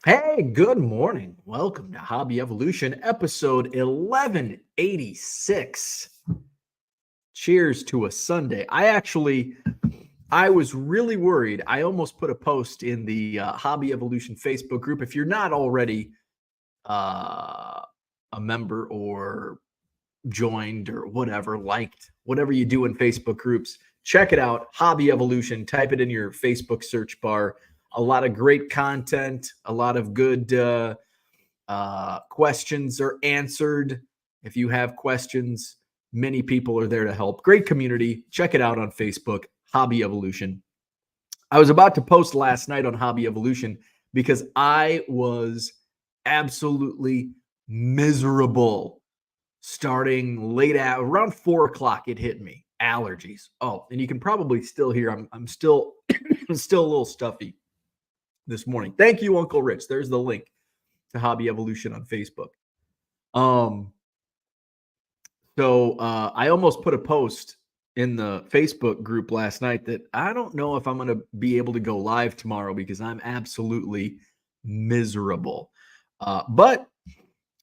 Hey, good morning. Welcome to Hobby Evolution, episode 1186. Cheers to a Sunday. I was really worried. I almost put a post in the Hobby Evolution Facebook group. If you're not already uh, a member or joined or whatever, liked, whatever you do in Facebook groups, check it out. Hobby Evolution. Type it in your Facebook search bar. A lot of great content, a lot of good questions are answered. If you have questions, many people are there to help. Great community. Check it out on Facebook, Hobby Evolution. I was about to post last night on Hobby Evolution because I was absolutely miserable starting late at around 4 o'clock. It hit me. Allergies. Oh, and you can probably still hear I'm still still a little stuffy this morning. Thank you, Uncle Rich. There's the link to Hobby Evolution on Facebook. Um, so I almost put a post in the Facebook group last night that I don't know if I'm going to be able to go live tomorrow because I'm absolutely miserable. But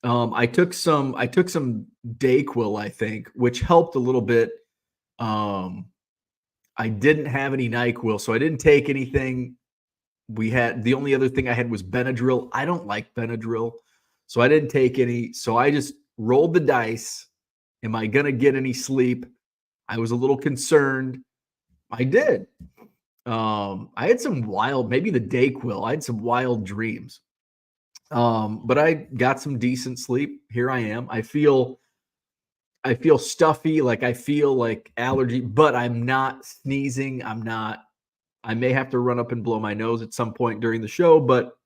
I took some Dayquil, I think, which helped a little bit. Um, I didn't have any NyQuil, so I didn't take anything. The only other thing I had was Benadryl. I don't like Benadryl, so I didn't take any. So I just rolled the dice. Am I going to get any sleep? I was a little concerned. I did. I had some wild, maybe the Dayquil. I had some wild dreams. But I got some decent sleep. Here I am. I feel stuffy, like I feel like allergy, but I'm not sneezing. I may have to run up and blow my nose at some point during the show, but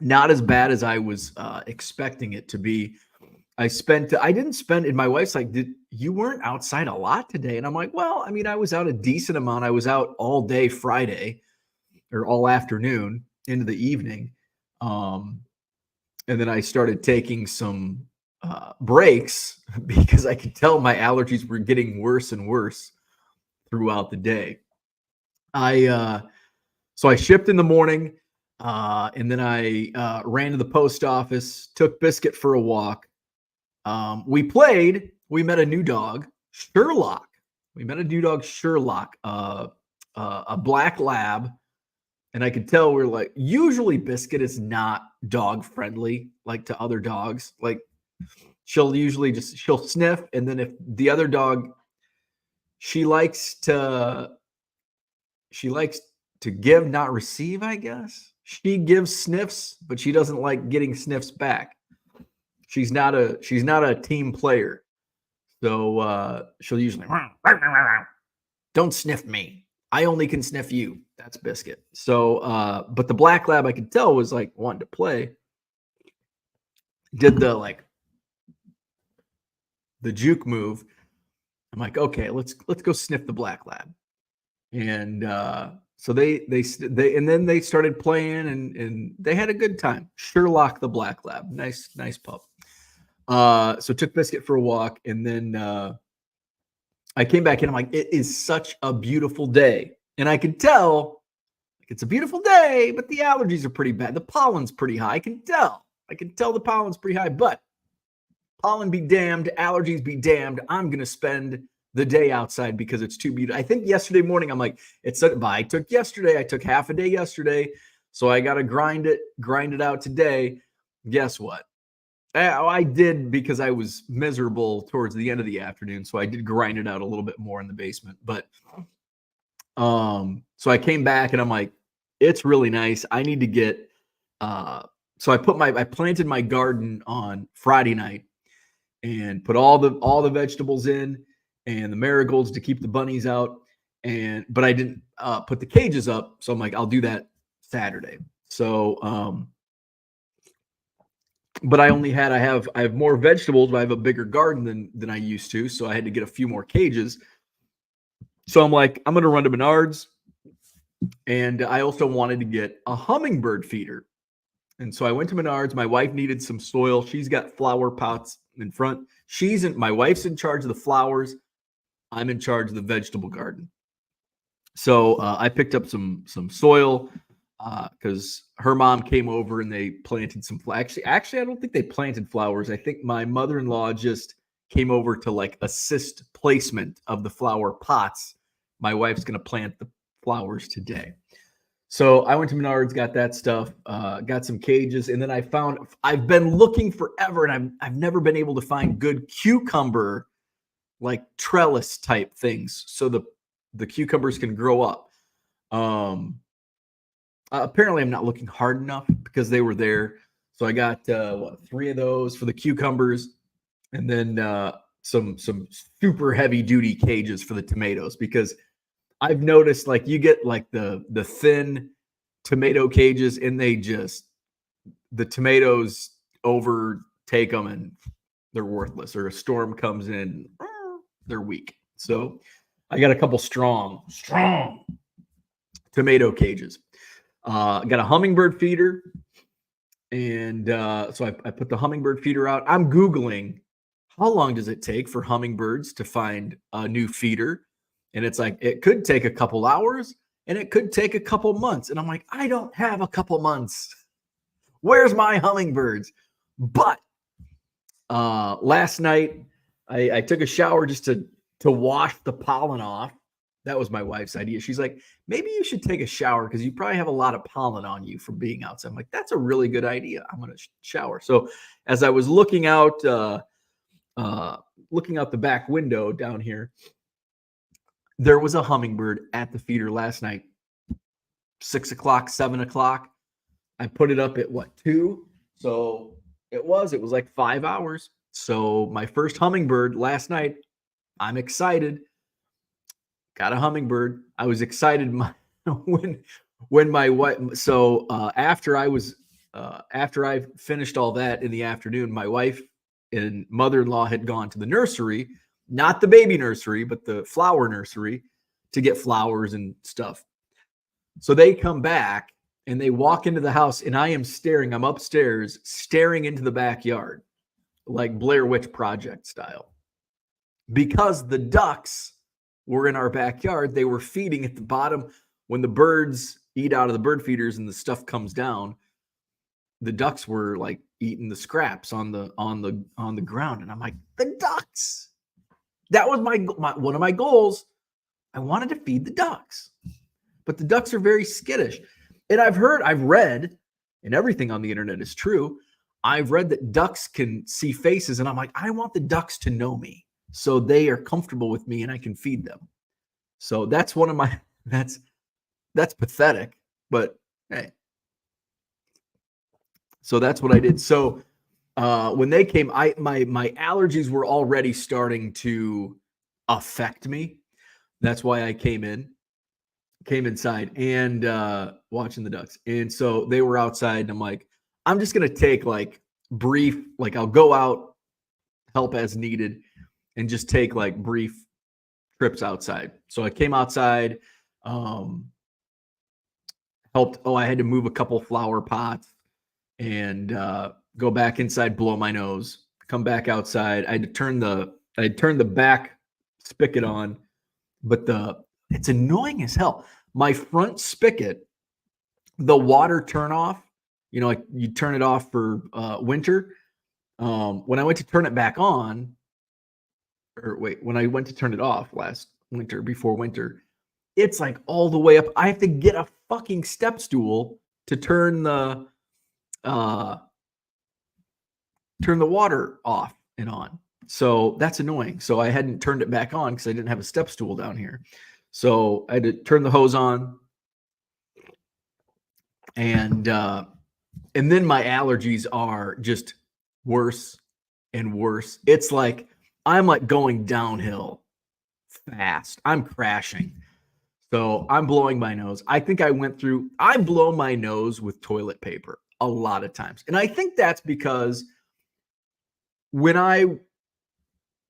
not as bad as I was expecting it to be. I didn't spend, and my wife's like, you weren't outside a lot today? And I'm like, well, I mean, I was out a decent amount. I was out all day Friday or all afternoon into the evening. Um, and then I started taking some breaks because I could tell my allergies were getting worse and worse throughout the day. So I shipped in the morning, and then I ran to the post office, took Biscuit for a walk. We met a new dog, Sherlock. We met a new dog, Sherlock, a black lab. And I could tell we're like, usually Biscuit is not dog friendly, like to other dogs. Like she'll sniff. And then if the other dog, she likes to give, not receive, I guess. She gives sniffs, but she doesn't like getting sniffs back. She's not a team player. So she'll usually don't sniff me. I only can sniff you. That's Biscuit. So but the black lab I could tell was like wanting to play. Did the juke move. I'm like, okay, let's go sniff the black lab. And so they and then they started playing and they had a good time. Sherlock the black lab. Nice pup. So took Biscuit for a walk, and then I came back in. I'm like, it is such a beautiful day. And I could tell it's a beautiful day, but the allergies are pretty bad. The pollen's pretty high. I can tell the pollen's pretty high, but pollen be damned, allergies be damned. I'm going to spend the day outside because it's too beautiful. I think yesterday morning, I'm like, I took half a day yesterday. So I got to grind it out today. Guess what? I did, because I was miserable towards the end of the afternoon. So I did grind it out a little bit more in the basement. But so I came back and I'm like, it's really nice. I need to get so I planted my garden on Friday night and put all the vegetables in and the marigolds to keep the bunnies out. But I didn't put the cages up. So I'm like, I'll do that Saturday. So but I have more vegetables, but I have a bigger garden than I used to. So I had to get a few more cages. So I'm like, I'm going to run to Menards. And I also wanted to get a hummingbird feeder. And so I went to Menards. My wife needed some soil. She's got flower pots in front. My wife's in charge of the flowers. I'm in charge of the vegetable garden. So I picked up some soil. because her mom came over and they planted some flowers. Actually, I don't think they planted flowers. I think my mother-in-law just came over to like assist placement of the flower pots. My wife's going to plant the flowers today. So I went to Menards, got that stuff, got some cages, and then I've been looking forever, and I've never been able to find good cucumber, like trellis type things, so the cucumbers can grow up. Apparently, I'm not looking hard enough because they were there. So I got 3 of those for the cucumbers, and then some super heavy duty cages for the tomatoes, because I've noticed like you get like the thin tomato cages and the tomatoes overtake them and they're worthless, or a storm comes in, they're weak. So I got a couple strong tomato cages. Got a hummingbird feeder. And so I put the hummingbird feeder out. I'm Googling how long does it take for hummingbirds to find a new feeder? And it's like, it could take a couple hours and it could take a couple months. And I'm like, I don't have a couple months. Where's my hummingbirds? But last night I took a shower just to wash the pollen off. That was my wife's idea. She's like, maybe you should take a shower because you probably have a lot of pollen on you from being outside. I'm like, that's a really good idea. I'm going to shower. So as I was looking out the back window down here, there was a hummingbird at the feeder last night, 6 o'clock, 7 o'clock. I put it up at 2? So it was like 5 hours. So my first hummingbird last night, I'm excited. Got a hummingbird. I was excited when my wife. So after I finished all that in the afternoon, my wife and mother-in-law had gone to the nursery, not the baby nursery, but the flower nursery, to get flowers and stuff. So they come back and they walk into the house, and I'm upstairs staring into the backyard, like Blair Witch Project style, because the ducks were in our backyard. They were feeding at the bottom. When the birds eat out of the bird feeders and the stuff comes down, the ducks were like eating the scraps on the ground. And I'm like, the ducks. That was my one of my goals. I wanted to feed the ducks, but the ducks are very skittish. And I've read, and everything on the internet is true, I've read that ducks can see faces, and I'm like, I want the ducks to know me, so they are comfortable with me and I can feed them. So that's one of my, that's pathetic, but hey. So that's what I did. So when they came, my allergies were already starting to affect me. That's why I came inside and watching the ducks. And so they were outside, and I'm like, I'm just going to take like brief, like I'll go out, help as needed, and just take like brief trips outside. So I came outside, helped. I had to move a couple flower pots and go back inside, blow my nose, come back outside. I had turned the back spigot on, but it's annoying as hell. My front spigot, the water turn off, like you turn it off for winter. When I went to turn it back on, when I went to turn it off last winter, before winter, it's like all the way up. I have to get a fucking step stool to turn the water off and on. So that's annoying. So I hadn't turned it back on because I didn't have a step stool down here. So I had to turn the hose on. And then my allergies are just worse and worse. It's like I'm like going downhill fast. I'm crashing. So I'm blowing my nose. I think I blow my nose with toilet paper a lot of times. And I think that's because when I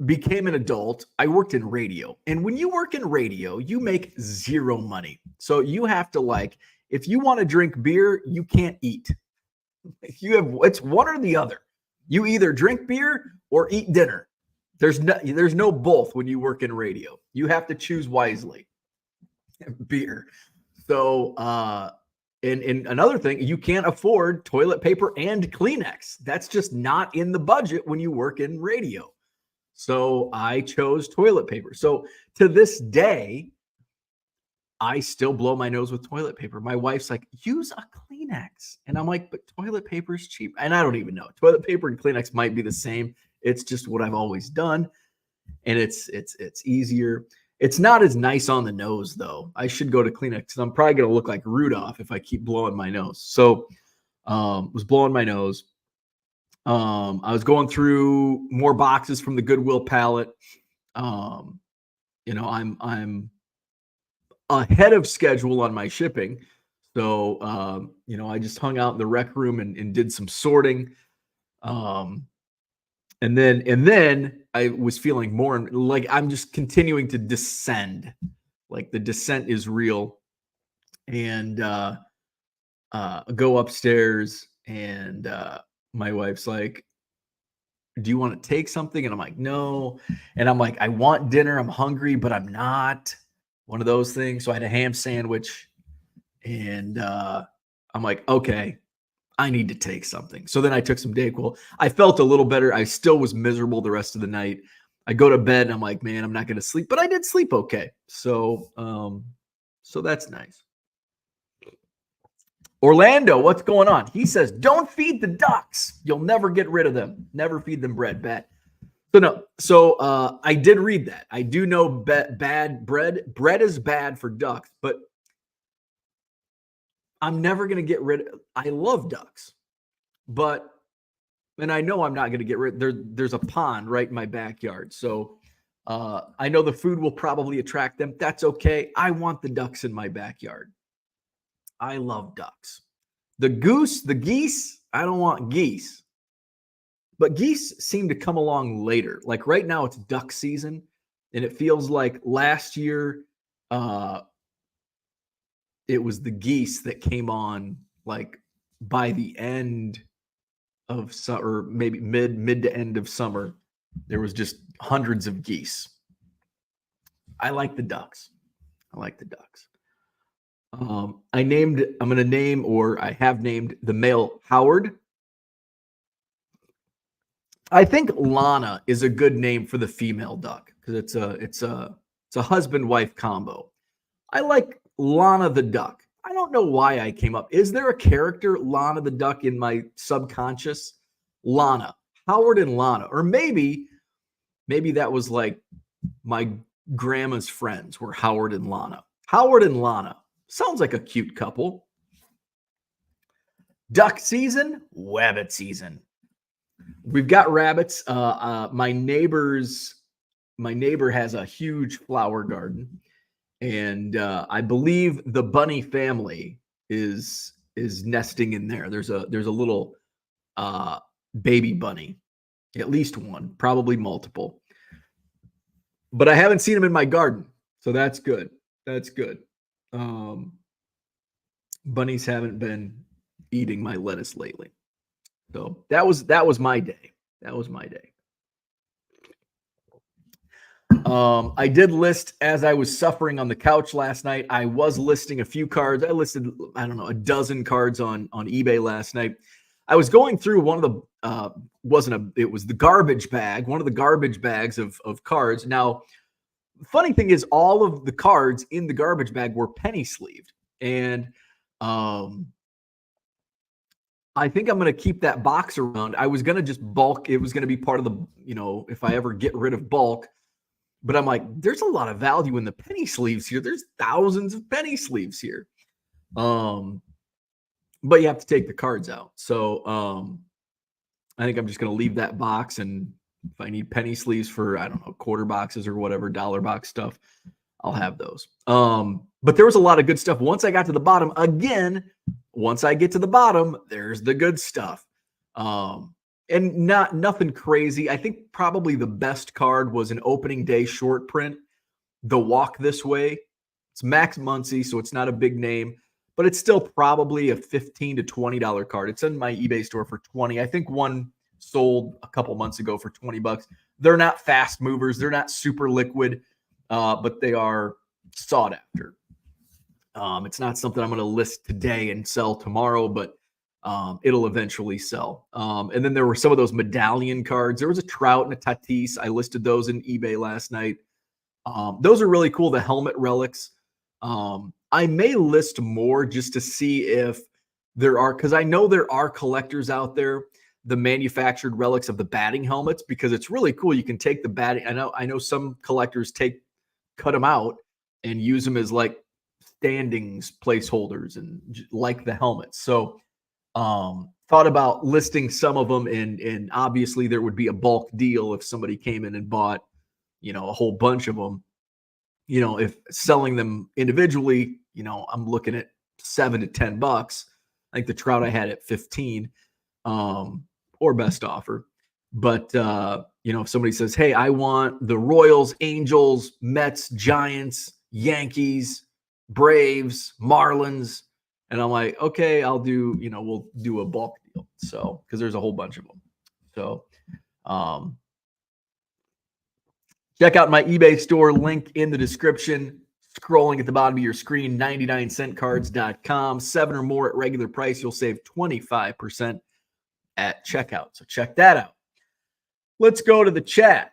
became an adult, I worked in radio. And when you work in radio, you make zero money. So you have to if you want to drink beer, you can't eat. It's one or the other. You either drink beer or eat dinner. There's no both when you work in radio. You have to choose wisely. Beer. So And another thing, you can't afford toilet paper and Kleenex. That's just not in the budget when you work in radio. So I chose toilet paper. So to this day, I still blow my nose with toilet paper. My wife's like, use a Kleenex. And I'm like, but toilet paper is cheap. And I don't even know. Toilet paper and Kleenex might be the same. It's just what I've always done. And it's easier. It's not as nice on the nose, though. I should go to Kleenex because I'm probably going to look like Rudolph if I keep blowing my nose. So was blowing my nose. I was going through more boxes from the Goodwill pallet. I'm ahead of schedule on my shipping. So, I just hung out in the rec room and did some sorting. And then I was feeling more like I'm just continuing to descend. Like the descent is real. And go upstairs and my wife's like, do you want to take something? And I'm like, no. And I'm like, I want dinner. I'm hungry, but I'm not. One of those things. So I had a ham sandwich and I'm like, okay, I need to take something. So then I took some Dayquil. I felt a little better. I still was miserable the rest of the night. I go to bed and I'm like, man, I'm not going to sleep, but I did sleep okay. So that's nice. Orlando, what's going on? He says, don't feed the ducks. You'll never get rid of them. Never feed them bread. Bad. So I did read that. I do know bad bread. Bread is bad for ducks, but I'm never going to get rid of. I love ducks, and I know I'm not going to get rid. There's a pond right in my backyard, so I know the food will probably attract them. That's okay. I want the ducks in my backyard. I love ducks. The geese. I don't want geese. But geese seem to come along later. Like right now, it's duck season, and it feels like last year it was the geese that came on like by the end of summer, or maybe mid to end of summer. There was just hundreds of geese. I like the ducks. I have named the male Howard. I think Lana is a good name for the female duck because it's a husband-wife combo. I like Lana the duck. I don't know why I came up. Is there a character Lana the duck in my subconscious? Lana, Howard and Lana, or maybe that was like my grandma's friends were Howard and Lana. Howard and Lana sounds like a cute couple. Duck season, wabbit season. We've got rabbits. My neighbor has a huge flower garden, and I believe the bunny family is nesting in there. There's a little baby bunny, at least one, probably multiple. But I haven't seen them in my garden, so that's good. Bunnies haven't been eating my lettuce lately. So that was my day. I did list as I was suffering on the couch last night. I was listing a few cards. I listed, I don't know, a dozen cards on eBay last night. I was going through one of the it was the garbage bag, one of the garbage bags of cards. Now, the funny thing is all of the cards in the garbage bag were penny sleeved. And I think I'm going to keep that box around. I was going to just bulk. It was going to be part of the, if I ever get rid of bulk. But I'm like, there's a lot of value in the penny sleeves here. There's thousands of penny sleeves here. But you have to take the cards out. So I think I'm just going to leave that box. And if I need penny sleeves for, I don't know, quarter boxes or whatever, dollar box stuff, I'll have those. But there was a lot of good stuff. Once I got to the bottom, once I get to the bottom, there's the good stuff. And nothing crazy. I think probably the best card was an opening day short print, The Walk This Way. It's Max Muncy, so it's not a big name, but it's still probably a $15 to $20 card. It's in my eBay store for $20. I think one sold a couple months ago for $20. They're not fast movers. They're not super liquid, but they are sought after. It's not something I'm going to list today and sell tomorrow, but it'll eventually sell. And then there were some of those medallion cards. There was a Trout and a Tatis. I listed those in eBay last night. Those are really cool, the helmet relics. I may list more just to see if there are, because I know there are collectors out there, the manufactured relics of the batting helmets, because it's really cool. You can take the batting. I know some collectors cut them out and use them as like standings placeholders and like the helmets. So thought about listing some of them, and obviously there would be a bulk deal if somebody came in and bought, a whole bunch of them. If selling them individually, I'm looking at $7 to $10. I think the Trout I had at 15, or best offer. But if somebody says, "Hey, I want the Royals, Angels, Mets, Giants, Yankees, Braves, Marlins," and I'm like, "Okay, I'll do, we'll do a bulk deal." So, because there's a whole bunch of them. So, check out my eBay store, link in the description. Scrolling at the bottom of your screen, 99centcards.com. 7 or more at regular price, you'll save 25% at checkout. So check that out. Let's go to the chat.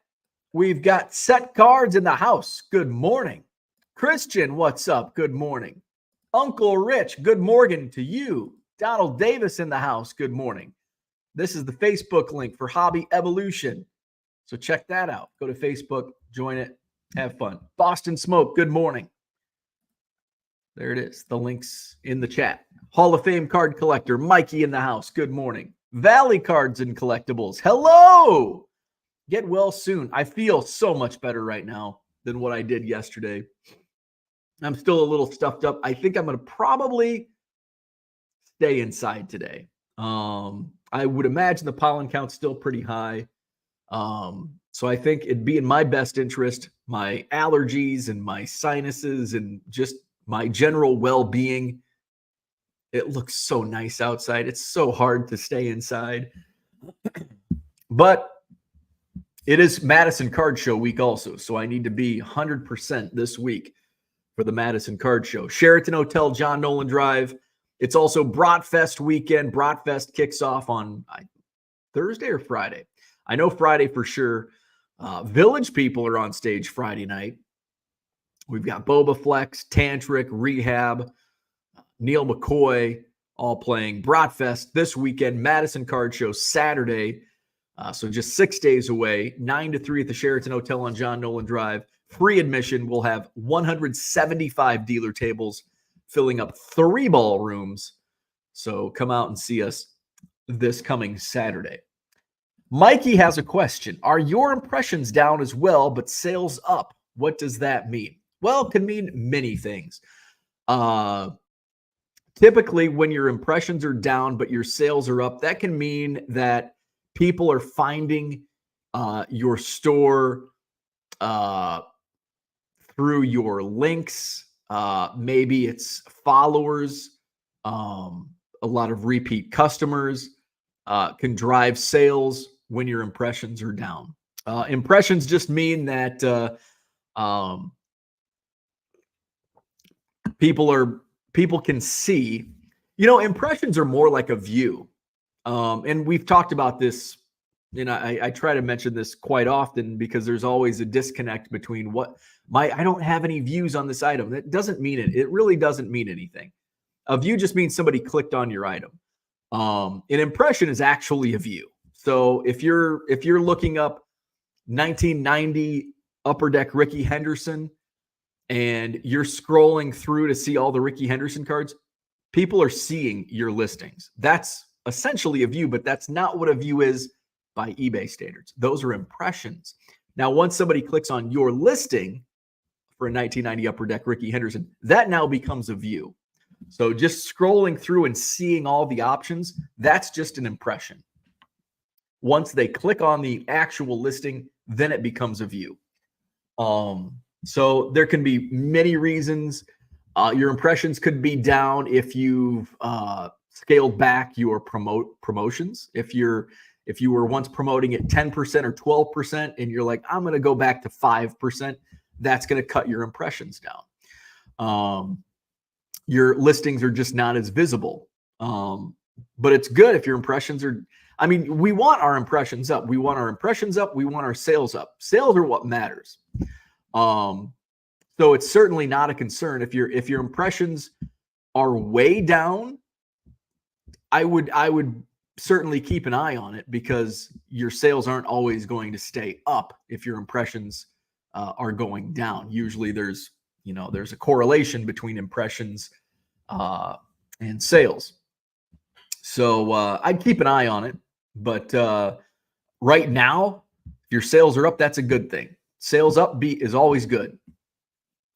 We've got Set Cards in the house. Good morning. Christian, what's up? Good morning. Uncle Rich, good morning to you. Donald Davis in the house. Good morning. This is the Facebook link for Hobby Evolution. So check that out. Go to Facebook, join it, have fun. Boston Smoke, good morning. There it is. The link's in the chat. Hall of Fame card collector, Mikey in the house. Good morning. Valley Cards and Collectibles. Hello. Get well soon. I feel so much better right now than what I did yesterday. I'm still a little stuffed up. I think I'm going to probably stay inside today. I would imagine the pollen count's still pretty high. So I think it'd be in my best interest, my allergies and my sinuses and just my general well-being. It looks so nice outside. It's so hard to stay inside. But it is Madison Card Show week also, so I need to be 100% this week for the Madison Card Show. Sheraton Hotel, John Nolan Drive. It's also Bratfest weekend. Bratfest kicks off on Thursday or Friday. I know Friday for sure. Village People are on stage Friday night. We've got Boba Flex, Tantric, Rehab, Neil McCoy, all playing. Bratfest this weekend. Madison Card Show Saturday. So just 6 days away, 9 to 3 at the Sheraton Hotel on John Nolan Drive. Free admission. We'll have 175 dealer tables filling up 3 ballrooms. So come out and see us this coming Saturday. Mikey has a question. Are your impressions down as well, but sales up? What does that mean? Well, it can mean many things. Typically, when your impressions are down, but your sales are up, that can mean that people are finding your store through your links. Maybe it's followers, a lot of repeat customers can drive sales when your impressions are down. Impressions just mean that people can see. Impressions are more like a view. And we've talked about this, I try to mention this quite often because there's always a disconnect between I don't have any views on this item. That doesn't mean it. It really doesn't mean anything. A view just means somebody clicked on your item. An impression is actually a view. So if you're looking up 1990 Upper Deck Ricky Henderson and you're scrolling through to see all the Ricky Henderson cards, people are seeing your listings. That's essentially a view, but that's not what a view is by eBay standards. Those are impressions. Now, once somebody clicks on your listing for a 1990 Upper Deck Ricky Henderson, that now becomes a view. So just scrolling through and seeing all the options, that's just an impression. Once they click on the actual listing, then it becomes a view. So there can be many reasons. Your impressions could be down if you've scaled back your promotions. If you were once promoting at 10% or 12% and you're like, I'm going to go back to 5%, that's going to cut your impressions down. your listings are just not as visible. But it's good if your impressions are, I mean, we want our impressions up. We want our impressions up. We want our sales up. Sales are what matters. So it's certainly not a concern. If your impressions are way down, I would certainly keep an eye on it, because your sales aren't always going to stay up if your impressions are going down. Usually there's a correlation between impressions and sales. So I'd keep an eye on it. But right now, if your sales are up, that's a good thing. Sales up is always good.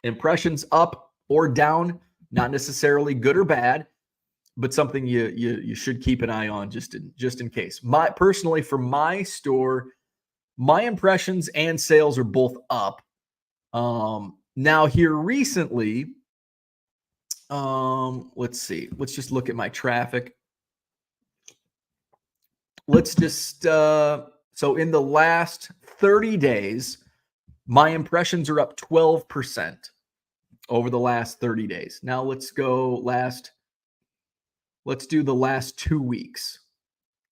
Impressions up or down, not necessarily good or bad, but something you should keep an eye on just in case. Personally, for my store, my impressions and sales are both up. Now here recently, let's see. Let's just look at my traffic. Let's just so in the last 30 days, my impressions are up 12% over the last 30 days. Now let's do the last 2 weeks.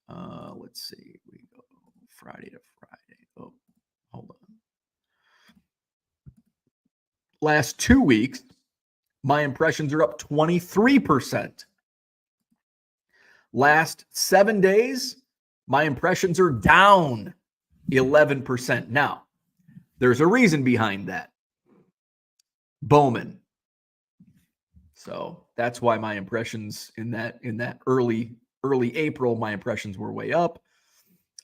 Let's see. We go Friday to Friday. Oh, hold on. Last 2 weeks, my impressions are up 23%. Last 7 days, my impressions are down 11%. Now, there's a reason behind that. Bowman. So that's why my impressions in that early April, my impressions were way up.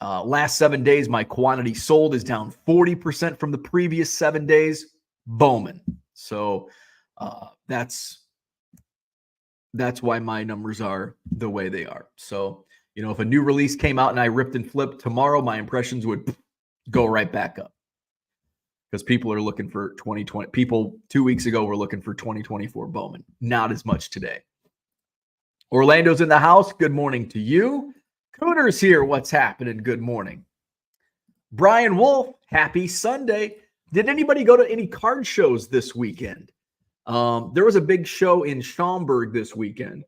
Last 7 days, my quantity sold is down 40% from the previous 7 days. Bowman. So that's why my numbers are the way they are. So, if a new release came out and I ripped and flipped tomorrow, my impressions would go right back up, because people are looking for 2020. People 2 weeks ago were looking for 2024 Bowman. Not as much today. Orlando's in the house. Good morning to you. Cooter's here. What's happening? Good morning. Brian Wolf, happy Sunday. Did anybody go to any card shows this weekend? There was a big show in Schaumburg this weekend.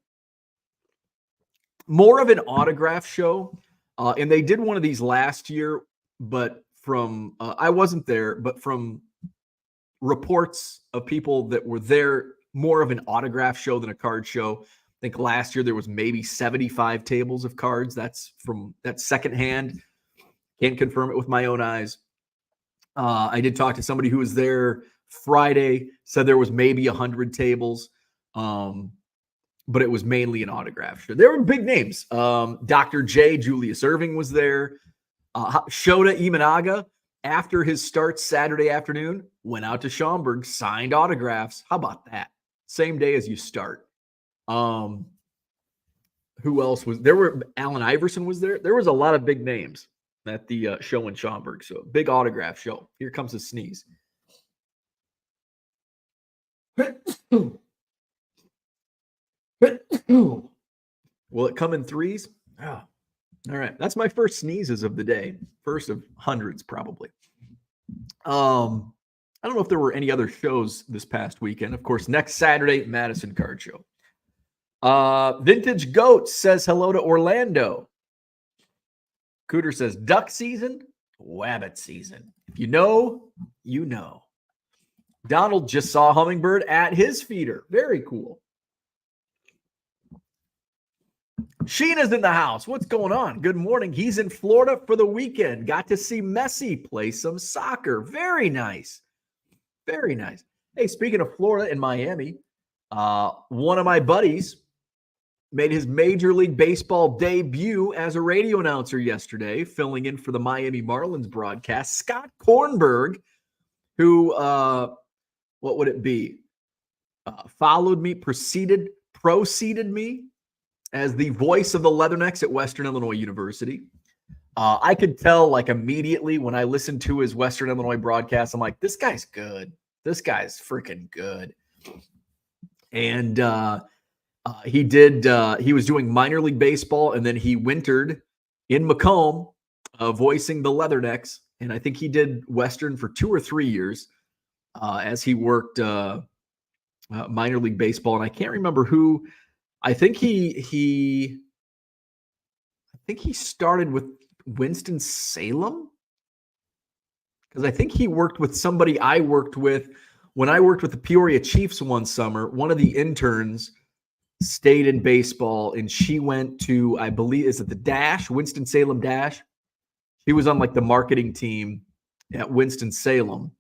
More of an autograph show. And they did one of these last year, but from I wasn't there, but from reports of people that were there, more of an autograph show than a card show. I think last year there was maybe 75 tables of cards. That's secondhand. Can't confirm it with my own eyes. I did talk to somebody who was there Friday, said there was maybe 100 tables, but it was mainly an autograph show. There were big names. Dr. J, Julius Irving was there. Shota Imanaga, after his start Saturday afternoon, went out to Schaumburg, signed autographs. How about that? Same day as you start. Who else was there? Allen Iverson was there. There was a lot of big names at the show in Schaumburg. So big autograph show. Here comes a sneeze. Will it come in threes? Oh. All right. That's my first sneezes of the day. First of hundreds, probably. I don't know if there were any other shows this past weekend. Of course, next Saturday, Madison Card Show. Vintage Goat says hello to Orlando. Cooter says duck season, wabbit season. If you know, you know. Donald just saw a hummingbird at his feeder. Very cool. Sheena's in the house. What's going on? Good morning. He's in Florida for the weekend. Got to see Messi play some soccer. Very nice. Very nice. Hey, speaking of Florida and Miami, one of my buddies made his Major League Baseball debut as a radio announcer yesterday, filling in for the Miami Marlins broadcast. Scott Kornberg, who, what would it be? Preceded me as the voice of the Leathernecks at Western Illinois University. I could tell like immediately when I listened to his Western Illinois broadcast, I'm like, this guy's good. This guy's freaking good. And he was doing minor league baseball, and then he wintered in Macomb, voicing the Leathernecks. And I think he did Western for 2 or 3 years as he worked minor league baseball, and I can't remember who. I think he started with Winston-Salem, because I think he worked with somebody I worked with when I worked with the Peoria Chiefs one summer. One of the interns stayed in baseball, and she went to, I believe, is it the Dash, Winston-Salem Dash? He was on like the marketing team at Winston-Salem,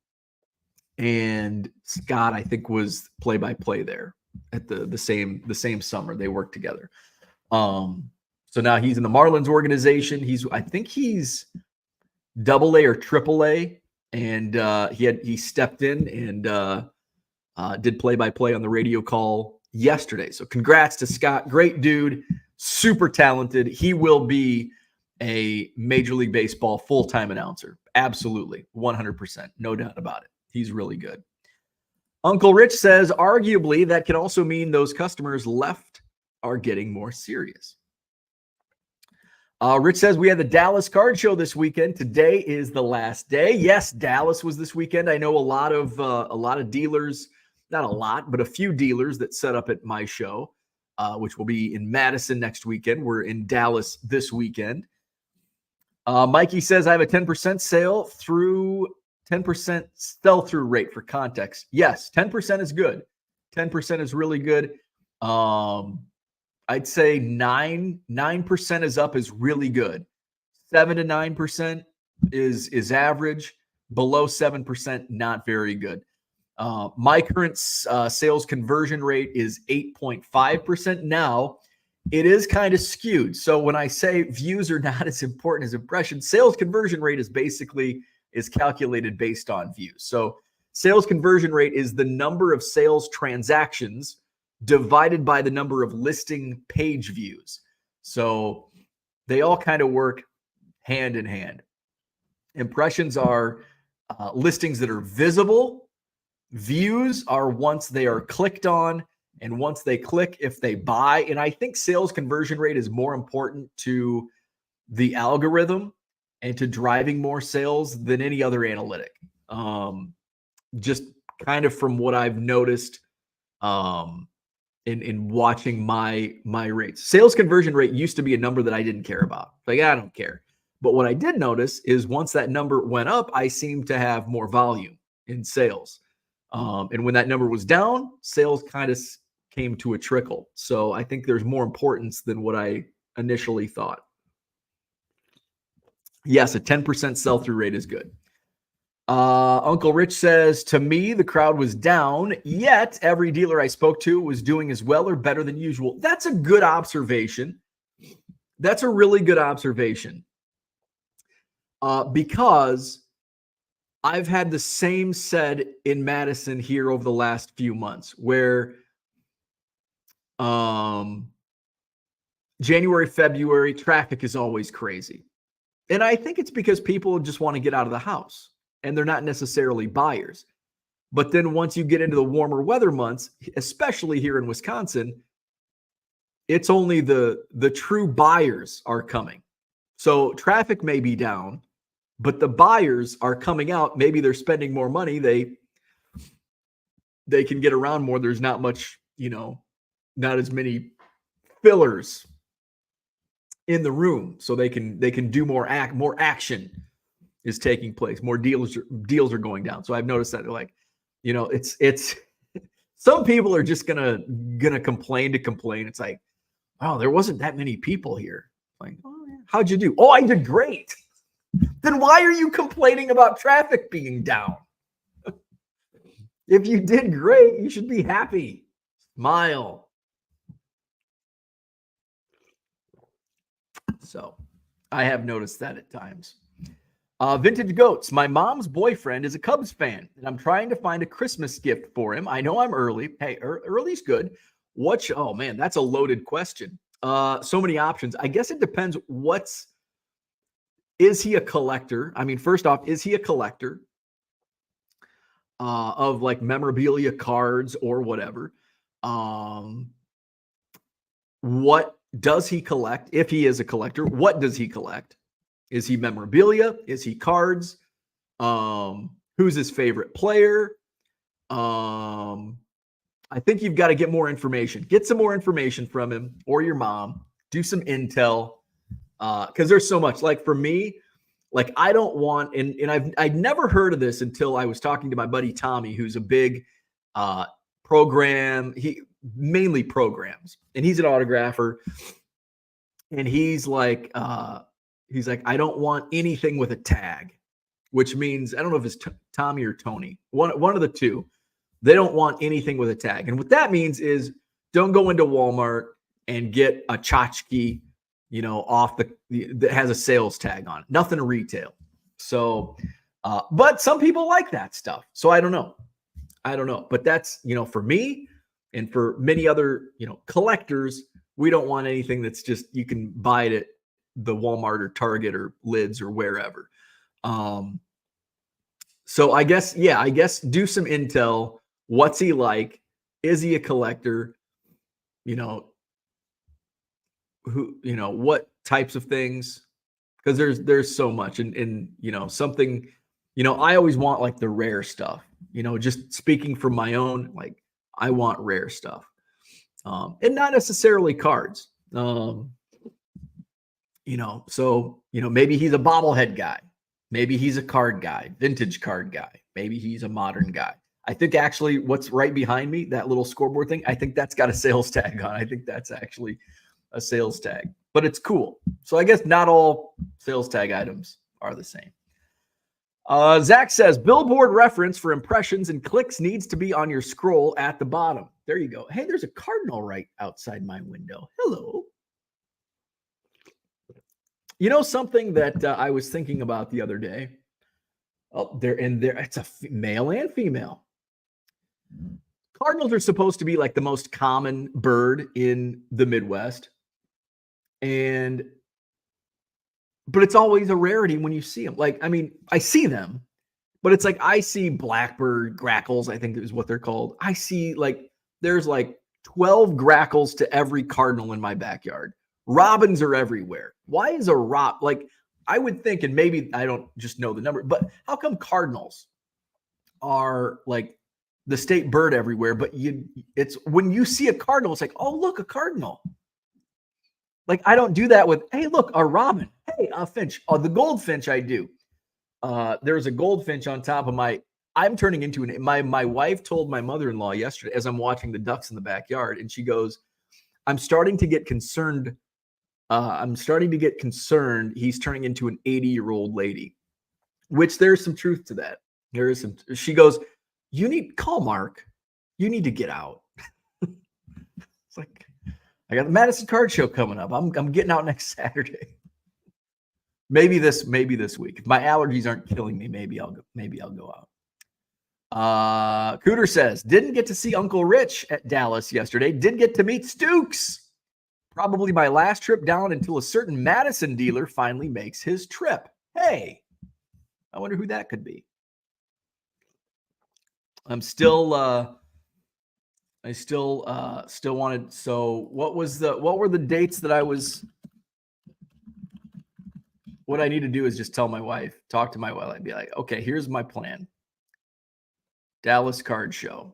and Scott, I think, was play-by-play there at the same summer they worked together. So now he's in the Marlins organization. I think he's AA or AAA, and he stepped in and did play-by-play on the radio call yesterday. So congrats to Scott. Great dude, super talented. He will be a Major League Baseball full-time announcer. Absolutely, 100%, no doubt about it. He's really good. Uncle Rich says, arguably, that can also mean those customers left are getting more serious. Rich says, we had the Dallas Card Show this weekend. Today is the last day. Yes, Dallas was this weekend. I know a lot of dealers, not a lot, but a few dealers that set up at my show, which will be in Madison next weekend. We're in Dallas this weekend. Mikey says, I have a 10% sell-through rate for context. Yes, 10% is good. 10% is really good. I'd say 9% is up is really good. 7 to 9% is average. Below 7%, not very good. My current sales conversion rate is 8.5%. Now, it is kind of skewed. So when I say views are not as important as impressions, sales conversion rate is calculated based on views. So sales conversion rate is the number of sales transactions divided by the number of listing page views. So they all kind of work hand in hand. Impressions are listings that are visible. Views are once they are clicked on, and once they click, if they buy. And I think sales conversion rate is more important to the algorithm and to driving more sales than any other analytic. Just kind of from what I've noticed in watching my rates. Sales conversion rate used to be a number that I didn't care about. Like, I don't care. But what I did notice is once that number went up, I seemed to have more volume in sales. And when that number was down, sales kind of came to a trickle. So I think there's more importance than what I initially thought. Yes, a 10% sell-through rate is good. Uncle Rich says, to me, the crowd was down, yet every dealer I spoke to was doing as well or better than usual. That's a good observation. That's a really good observation. Because I've had the same said in Madison here over the last few months, where January, February, traffic is always crazy. And I think it's because people just want to get out of the house and they're not necessarily buyers. But then once you get into the warmer weather months, especially here in Wisconsin, it's only the true buyers are coming. So traffic may be down, but the buyers are coming out. Maybe they're spending more money. They can get around more. There's not much, not as many fillers in the room, so they can do more action is taking place. More deals are going down. So I've noticed that, like, it's some people are just gonna complain to complain. It's like, wow, there wasn't that many people here. Like, oh, yeah. How'd you do? Oh, I did great. Then why are you complaining about traffic being down? If you did great, you should be happy. Smile. So I have noticed that at times. Vintage Goats. My mom's boyfriend is a Cubs fan, and I'm trying to find a Christmas gift for him. I know I'm early. Hey, early's good. Oh, man, that's a loaded question. So many options. I guess it depends. Is he a collector? I mean, first off, is he a collector of like memorabilia, cards, or whatever? What does he collect? If he is a collector, what does he collect? Is he memorabilia? Is he cards? Who's his favorite player? I think you've got to get more information. Get some more information from him or your mom. Do some intel because there's so much. Like for me, like I don't want, and I've never heard of this until I was talking to my buddy Tommy, who's a big program. He mainly programs, and he's an autographer. And he's like, I don't want anything with a tag, which means I don't know if it's Tommy or Tony, one of the two. They don't want anything with a tag. And what that means is don't go into Walmart and get a tchotchke, off that has a sales tag on it. Nothing retail. So, but some people like that stuff. So I don't know. But that's, for me and for many other, collectors, we don't want anything that's just, you can buy it at the Walmart or Target or Lids or wherever. So I guess do some intel. What's he like? Is he a collector? What types of things? Because there's so much and something, I always want like the rare stuff, just speaking from my own, like I want rare stuff. And not necessarily cards. So, maybe he's a bobblehead guy. Maybe he's a card guy, vintage card guy. Maybe he's a modern guy. I think actually what's right behind me, that little scoreboard thing, I think that's got a sales tag on. I think that's actually a sales tag, but it's cool. So I guess not all sales tag items are the same. Zach says, billboard reference for impressions and clicks needs to be on your scroll at the bottom. There you go. Hey, there's a cardinal right outside my window. Hello. Something that I was thinking about the other day. Oh, there. It's a male and female. Cardinals are supposed to be like the most common bird in the Midwest. But it's always a rarity when you see them. Like, I mean, I see them, but it's like I see blackbird grackles, I think is what they're called. I see there's 12 grackles to every cardinal in my backyard. Robins are everywhere. Why is a I would think, and maybe I don't just know the number, but how come cardinals are like the state bird everywhere? But it's when you see a cardinal, it's like, oh, look, a cardinal. Like I don't do that with, hey, look, a robin. Hey, a finch. Oh, the goldfinch I do. There's a goldfinch on top of I'm turning into my wife told my mother-in-law yesterday as I'm watching the ducks in the backyard, and she goes, I'm starting to get concerned. He's turning into an 80-year-old lady, which there's some truth to that. There is some. She goes, call Mark. You need to get out. It's like, I got the Madison Card Show coming up. I'm getting out next Saturday. Maybe this week. If my allergies aren't killing me, maybe I'll go out. Cooter says, didn't get to see Uncle Rich at Dallas yesterday. Did get to meet Stooks. Probably my last trip down until a certain Madison dealer finally makes his trip. Hey, I wonder who that could be. I still wanted. So what were the dates that what I need to do is just talk to my wife. I'd be like, okay, here's my plan. Dallas Card Show.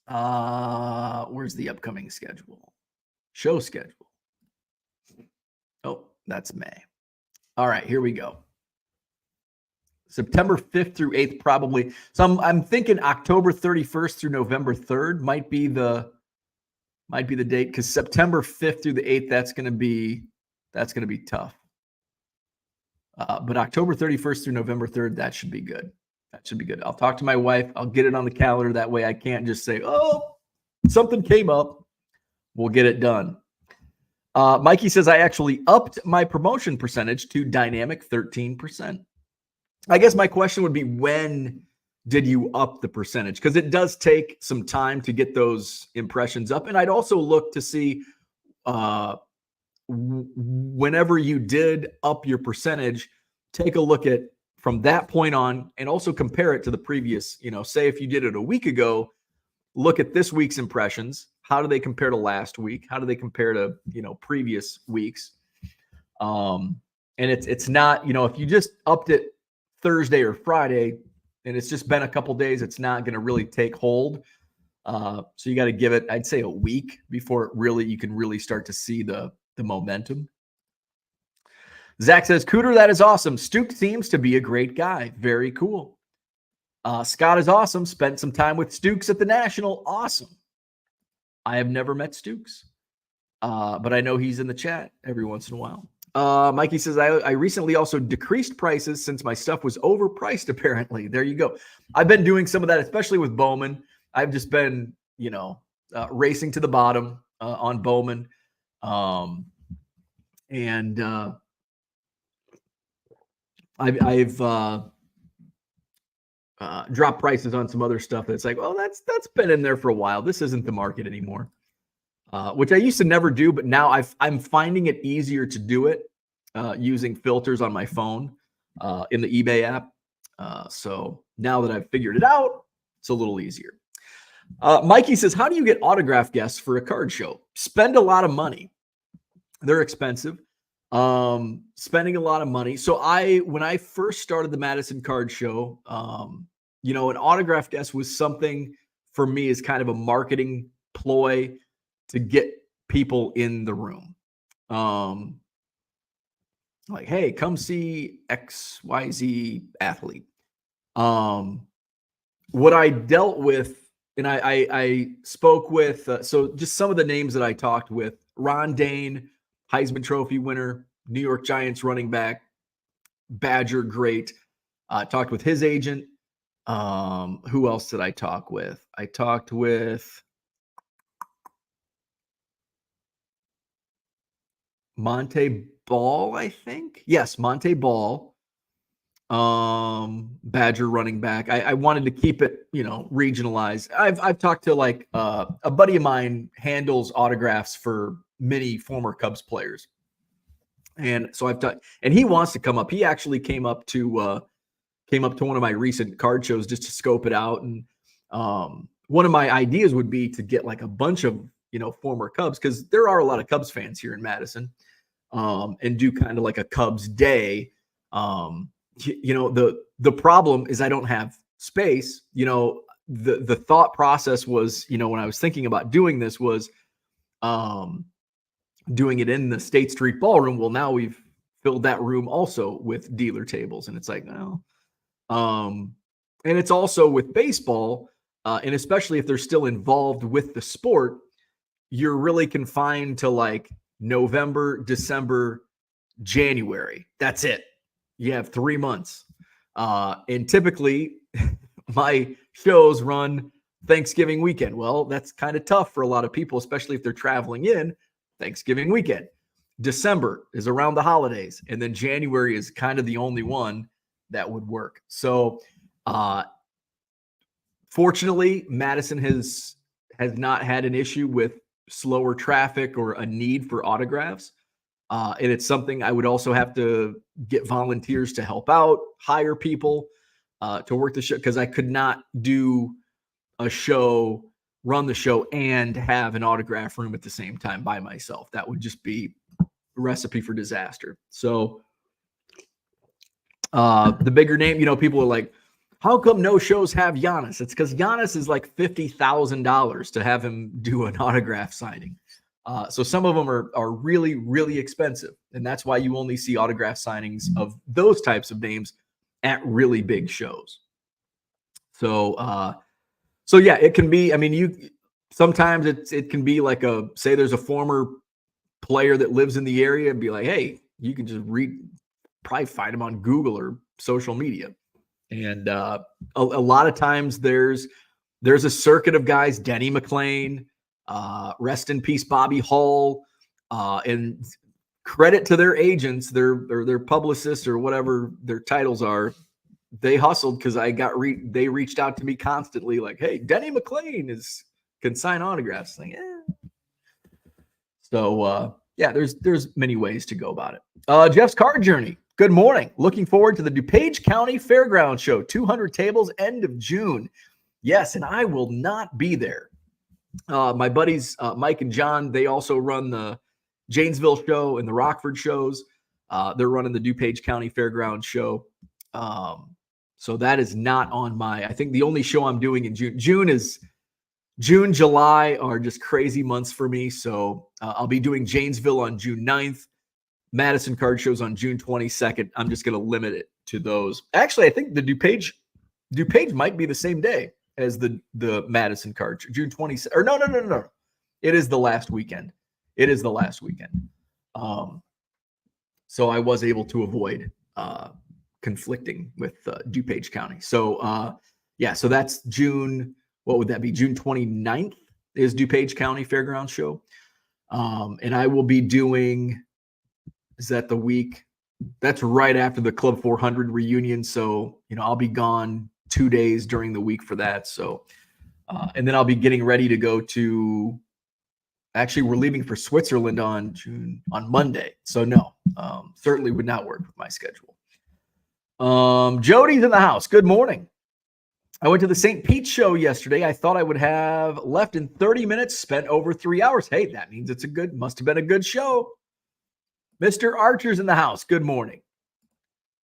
Where's the upcoming schedule? Show schedule. Oh, that's May. All right, here we go. September 5th through 8th, probably. So I'm thinking October 31st through November 3rd might be the date, because September 5th through the 8th, that's gonna be tough. But October 31st through November 3rd, that should be good. I'll talk to my wife. I'll get it on the calendar. That way I can't just say, oh, something came up. We'll get it done. Mikey says, I actually upped my promotion percentage to dynamic 13%. I guess my question would be, when did you up the percentage? Because it does take some time to get those impressions up. And I'd also look to see whenever you did up your percentage, take a look at from that point on and also compare it to the previous, say if you did it a week ago, look at this week's impressions. How do they compare to last week? How do they compare to, previous weeks? And it's not, if you just upped it Thursday or Friday and it's just been a couple days, it's not going to really take hold. So you got to give it, I'd say, a week before you can really start to see the momentum. Zach says, Cooter, that is awesome. Stuke seems to be a great guy. Very cool. Scott is awesome. Spent some time with Stukes at the National. Awesome. I have never met Stukes, but I know he's in the chat every once in a while. Mikey says, I recently also decreased prices since my stuff was overpriced, apparently. There you go. I've been doing some of that, especially with Bowman. I've just been, racing to the bottom on Bowman. I've dropped prices on some other stuff that's like, well, that's been in there for a while. This isn't the market anymore. Which I used to never do, but now I'm finding it easier to do it using filters on my phone in the eBay app. So now that I've figured it out, it's a little easier. Mikey says, how do you get autograph guests for a card show? Spend a lot of money. They're expensive. Spending a lot of money. So when I first started the Madison Card Show, an autograph guest was something for me as kind of a marketing ploy to get people in the room. Like, hey, come see XYZ athlete. What I dealt with, and I spoke with, so just some of the names that I talked with: Ron Dane, Heisman Trophy winner, New York Giants running back, Badger great. Talked with his agent. Who else did I talk with? I talked with Monte Ball, I think. Yes, Monte Ball. Badger running back. I wanted to keep it, regionalized. I've talked to like a buddy of mine handles autographs for many former Cubs players. And so I've talked, and he wants to come up. He actually came up to one of my recent card shows just to scope it out. And one of my ideas would be to get like a bunch of, former Cubs, because there are a lot of Cubs fans here in Madison, and do kind of like a Cubs day. The problem is I don't have space. The thought process was, when I was thinking about doing this was doing it in the State Street Ballroom. Well, now we've filled that room also with dealer tables. And it's like, no. And it's also with baseball, and especially if they're still involved with the sport, you're really confined to like November, December, January. That's it. You have 3 months. And typically my shows run Thanksgiving weekend. Well, that's kind of tough for a lot of people, especially if they're traveling in Thanksgiving weekend. December is around the holidays. And then January is kind of the only one that would work. So fortunately, Madison has not had an issue with slower traffic or a need for autographs. And it's something I would also have to get volunteers to help out, hire people to work the show, because I could not do a show, run the show, and have an autograph room at the same time by myself. That would just be a recipe for disaster. So the bigger name, people are like, how come no shows have Giannis? It's because Giannis is like $50,000 to have him do an autograph signing. So some of them are really, really expensive. And that's why you only see autograph signings of those types of names at really big shows. So yeah, it can be, sometimes it can be like say there's a former player that lives in the area and be like, hey, you can just probably find him on Google or social media. And a lot of times there's a circuit of guys, Denny McClain, rest in peace, Bobby Hull, and credit to their agents, their publicists, or whatever their titles are. They hustled because they reached out to me constantly, like, hey, Denny McClain can sign autographs. Like, So there's many ways to go about it. Jeff's Card Journey. Good morning. Looking forward to the DuPage County Fairground Show, 200 tables, end of June. Yes, and I will not be there. My buddies, Mike and John, they also run the Janesville show and the Rockford shows. They're running the DuPage County Fairground Show. So that is not on I think the only show I'm doing in June. June is June, July are just crazy months for me. So I'll be doing Janesville on June 9th. Madison card shows on June 22nd. I'm just going to limit it to those. Actually, I think the DuPage might be the same day as the Madison card show, June 22nd. Or no. It is the last weekend. So I was able to avoid conflicting with DuPage County. So so that's June. What would that be? June 29th is DuPage County Fairgrounds Show. And I will be doing, is that the week? That's right after the Club 400 reunion. So, I'll be gone 2 days during the week for that. So, and then I'll be getting ready to go to, actually, we're leaving for Switzerland on Monday. So no, certainly would not work with my schedule. Jody's in the house. Good morning. I went to the St. Pete show yesterday. I thought I would have left in 30 minutes, spent over 3 hours. Hey, that means must have been a good show. Mr. Archer's in the house. Good morning.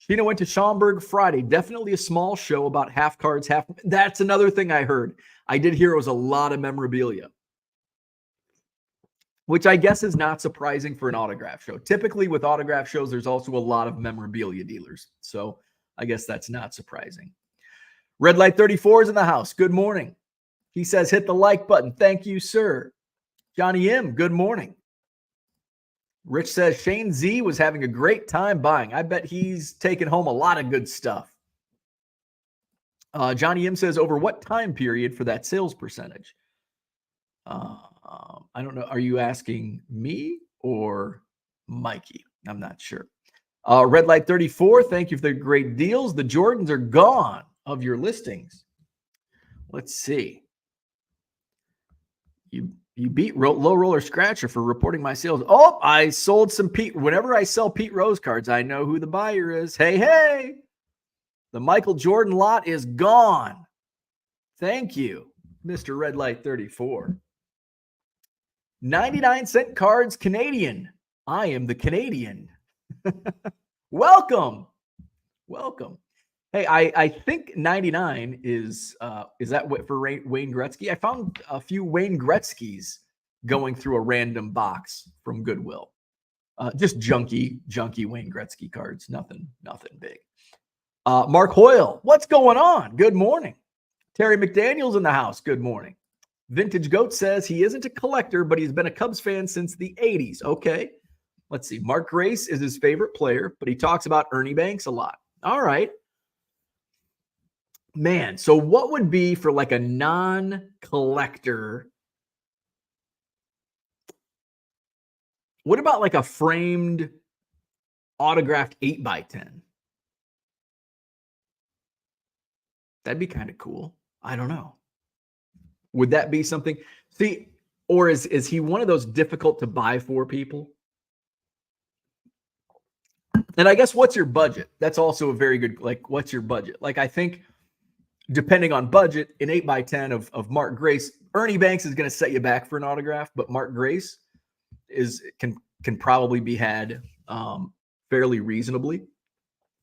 Sheena went to Schaumburg Friday. Definitely a small show, about half cards, half. That's another thing I heard. I did hear it was a lot of memorabilia, which I guess is not surprising for an autograph show. Typically with autograph shows, there's also a lot of memorabilia dealers. So I guess that's not surprising. Red Light 34 is in the house. Good morning. He says, hit the like button. Thank you, sir. Johnny M., good morning. Rich says, Shane Z was having a great time buying. I bet he's taken home a lot of good stuff. Johnny M. says, over what time period for that sales percentage? I don't know. Are you asking me or Mikey? I'm not sure. Red Light 34, thank you for the great deals. The Jordans are gone of your listings. Let's see. You beat Low Roller Scratcher for reporting my sales. Oh, I sold some Pete. Whenever I sell Pete Rose cards, I know who the buyer is. Hey. The Michael Jordan lot is gone. Thank you, Mr. Red Light 34. 99-cent cards Canadian. I am the Canadian. Welcome. Hey, I think 99 is that what for Wayne Gretzky? I found a few Wayne Gretzkys going through a random box from Goodwill. Just junky Wayne Gretzky cards. Nothing big. Mark Hoyle, what's going on? Good morning. Terry McDaniel's in the house. Good morning. Vintage Goat says he isn't a collector, but he's been a Cubs fan since the 80s. Okay. Let's see. Mark Grace is his favorite player, but he talks about Ernie Banks a lot. All right. Man, so what would be for like a non-collector? What about like a framed autographed 8x10? That'd be kind of cool. I don't know. Would that be something? See, or is he one of those difficult to buy for people? And I guess what's your budget? That's also a very good, like, what's your budget? Like, I think depending on budget, an 8x10 of Mark Grace, Ernie Banks is going to set you back for an autograph, but Mark Grace can probably be had fairly reasonably.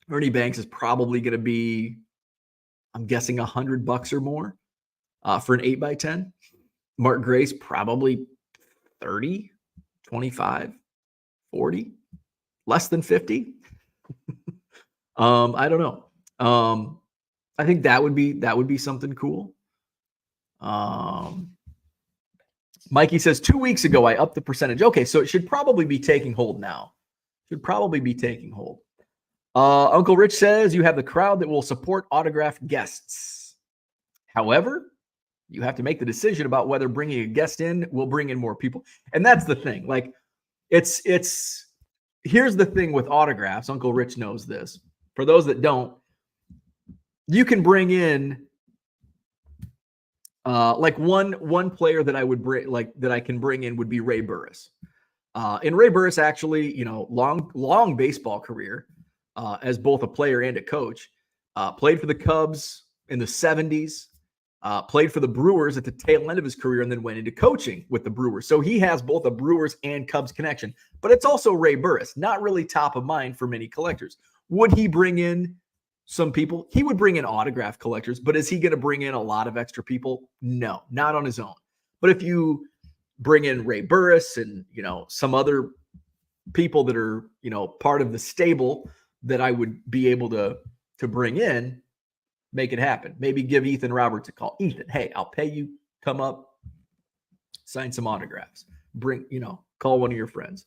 Ernie Banks is probably going to be, I'm guessing, $100 or more for an 8x10. Mark Grace, probably 30, 25, 40, less than 50. I don't know. I think that would be something cool. Mikey says 2 weeks ago I upped the percentage. Okay, so it should probably be taking hold now. Uncle Rich says you have the crowd that will support autographed guests. However, you have to make the decision about whether bringing a guest in will bring in more people. And that's the thing. Like, it's here's the thing with autographs. Uncle Rich knows this. For those that don't, you can bring in like one player that I would bring, like that I can bring in would be Ray Burris. And Ray Burris actually, long baseball career as both a player and a coach. Played for the Cubs in the 70s. Played for the Brewers at the tail end of his career and then went into coaching with the Brewers. So he has both a Brewers and Cubs connection. But it's also Ray Burris, not really top of mind for many collectors. Would he bring in some people. He would bring in autograph collectors, but is he going to bring in a lot of extra people? No, not on his own. But if you bring in Ray Burris and, some other people that are, part of the stable that I would be able to bring in, make it happen. Maybe give Ethan Roberts a call. Ethan, hey, I'll pay you. Come up, sign some autographs. Call one of your friends.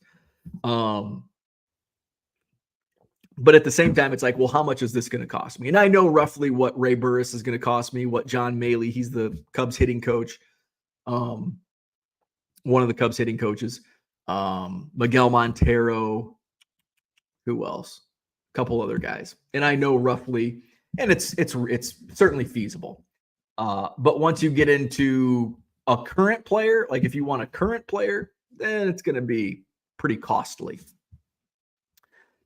But at the same time, it's like, well, how much is this going to cost me? And I know roughly what Ray Burris is going to cost me, what John Maley, he's the Cubs hitting coach, one of the Cubs hitting coaches, Miguel Montero, who else? A couple other guys. And I know roughly, and it's certainly feasible. But once you get into a current player, like if you want a current player, then it's going to be pretty costly,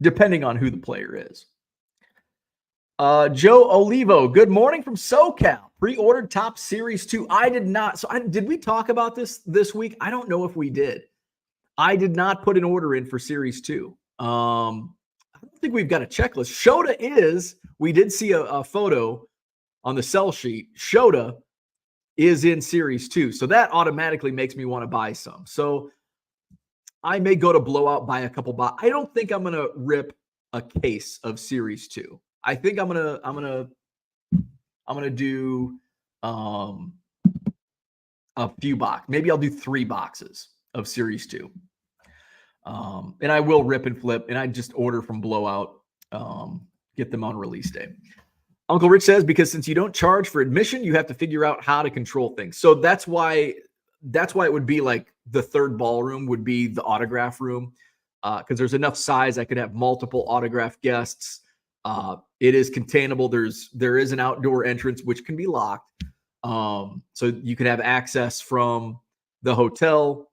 depending on who the player is. Joe Olivo, good morning from SoCal. Pre-ordered Top Series 2. I did not. So did we talk about this week? I don't know if we did. I did not put an order in for Series 2. I don't think we've got a checklist. Shota is, we did see a photo on the sell sheet. Shota is in Series 2. So that automatically makes me want to buy some. So I may go to Blowout, buy a couple boxes. I don't think I'm going to rip a case of Series 2. I think I'm going to do a few boxes. Maybe I'll do 3 boxes of Series 2. And I will rip and flip, and I just order from Blowout, get them on release day. Uncle Rich says, because since you don't charge for admission, you have to figure out how to control things. So that's why it would be like the third ballroom would be the autograph room, because there's enough size. I could have multiple autograph guests. It is containable. There is an outdoor entrance, which can be locked. So you can have access from the hotel.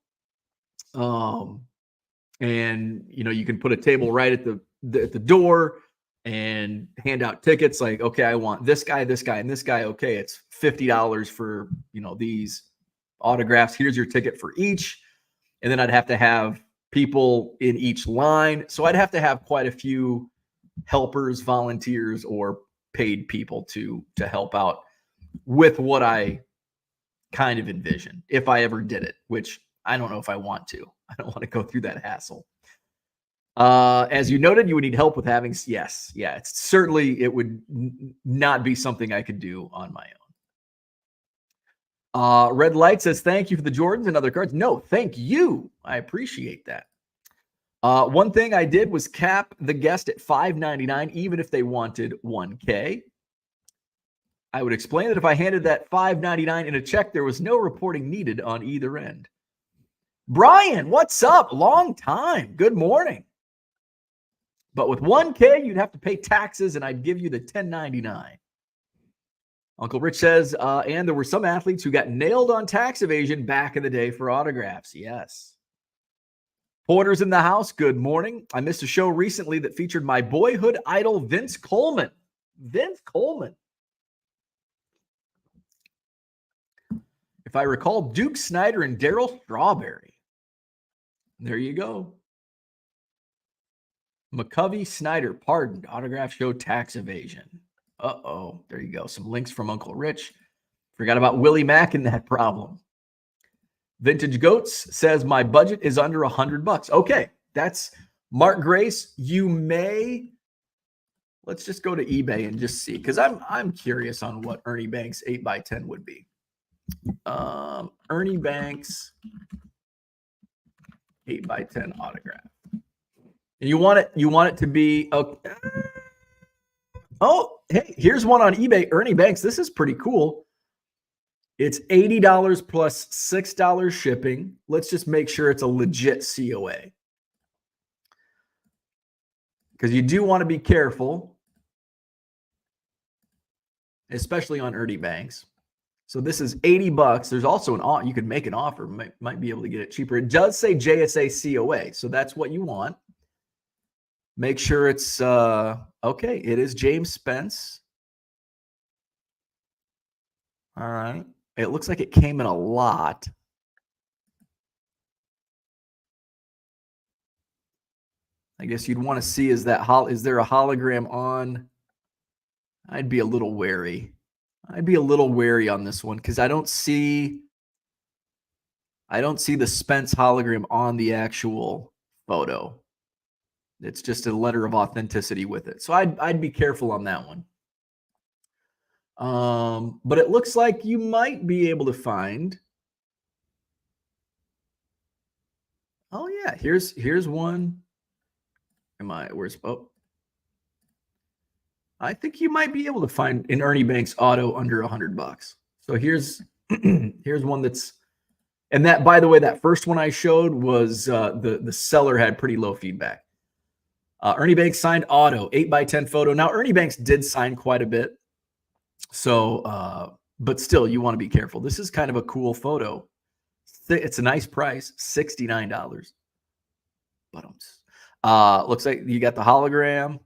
And you can put a table right at the door and hand out tickets. Like, okay, I want this guy, and this guy. Okay, it's $50 for these autographs. Here's your ticket for each. And then I'd have to have people in each line. So I'd have to have quite a few helpers, volunteers, or paid people to help out with what I kind of envision if I ever did it, which I don't know if I want to. I don't want to go through that hassle. As you noted, you would need help with having, yes. Yeah, it would not be something I could do on my own. Red Light says, thank you for the Jordans and other cards. No, thank you. I appreciate that. One thing I did was cap the guest at $5.99, even if they wanted $1K. I would explain that if I handed that $5.99 in a check, there was no reporting needed on either end. Brian, what's up? Long time. Good morning. But with $1K, you'd have to pay taxes, and I'd give you the $10.99. Uncle Rich says, and there were some athletes who got nailed on tax evasion back in the day for autographs. Yes. Porter's in the house. Good morning. I missed a show recently that featured my boyhood idol, Vince Coleman. Vince Coleman. If I recall, Duke Snyder and Darryl Strawberry. There you go. McCovey Snyder pardoned. Autograph show tax evasion. Uh-oh. There you go. Some links from Uncle Rich. Forgot about Willie Mack and that problem. Vintage Goats says my budget is under $100. Okay. That's Mark Grace. You may, let's just go to eBay and just see, because I'm curious on what Ernie Banks 8x10 would be. Ernie Banks 8x10 autograph. And you want it to be okay. Oh, hey, here's one on eBay. Ernie Banks. This is pretty cool. It's $80 plus $6 shipping. Let's just make sure it's a legit COA, because you do want to be careful, especially on Ernie Banks. So this is $80. There's also you could make an offer. Might be able to get it cheaper. It does say JSA COA, so that's what you want. Make sure it's okay. It is James Spence. All right. It looks like it came in a lot. I guess you'd want to see, is there a hologram on I'd be a little wary. I'd be a little wary on this one because I don't see the Spence hologram on the actual photo. It's just a letter of authenticity with it. So I'd be careful on that one. But it looks like you might be able to find. Oh yeah, here's one. I think you might be able to find an Ernie Banks auto under $100. So here's here's one that's, and that, by the way, that first one I showed was the seller had pretty low feedback. Ernie Banks signed auto, 8x10 photo. Now Ernie Banks did sign quite a bit, so but still you want to be careful. This is kind of a cool photo. It's a nice price, $69. But looks like you got the hologram.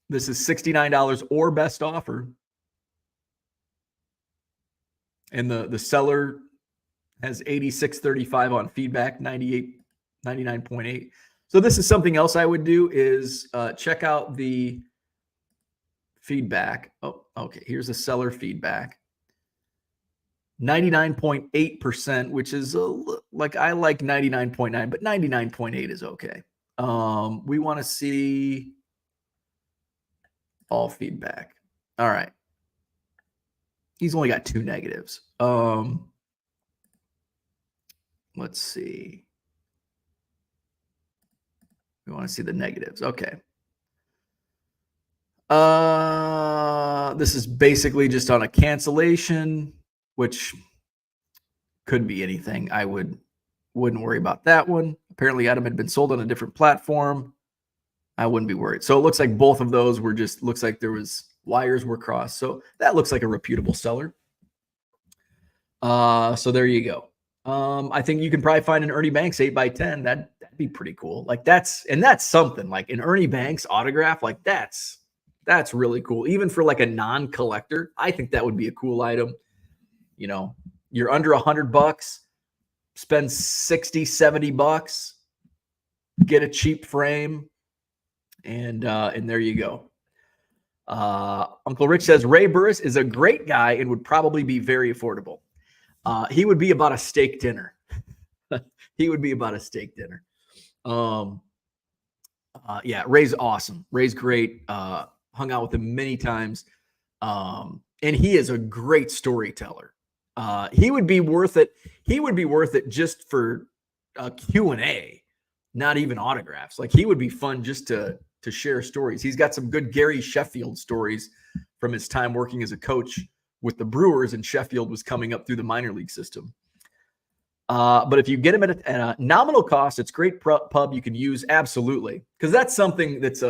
This is $69 or best offer. And the seller has 86.35 on feedback, 99.8. So this is something else I would do is check out the feedback. Oh, okay. Here's the seller feedback. 99.8%, which is like, I like 99.9, but 99.8 is okay. We want to see all feedback. All right. He's only got 2 negatives. Let's see. We want to see the negatives. Okay. This is basically just on a cancellation, which could be anything. I wouldn't worry about that one. Apparently, item had been sold on a different platform. I wouldn't be worried. So it looks like both of those were just, looks like there was wires were crossed. So that looks like a reputable seller. So there you go. I think you can probably find an Ernie Banks 8x10. That'd be pretty cool. Like that's something, like an Ernie Banks autograph. Like that's really cool. Even for like a non-collector, I think that would be a cool item. You know, you're under $100, spend $60-$70, get a cheap frame, and there you go. Uncle Rich says Ray Burris is a great guy and would probably be very affordable. He would be about a steak dinner. He would be about a steak dinner. Yeah, Ray's awesome. Ray's great. Hung out with him many times. And he is a great storyteller. He would be worth it. He would be worth it just for a Q&A, not even autographs. Like he would be fun just to share stories. He's got some good Gary Sheffield stories from his time working as a coach with the Brewers, and Sheffield was coming up through the minor league system. But if you get him at a nominal cost, it's great pub you can use. Absolutely. Because that's something that's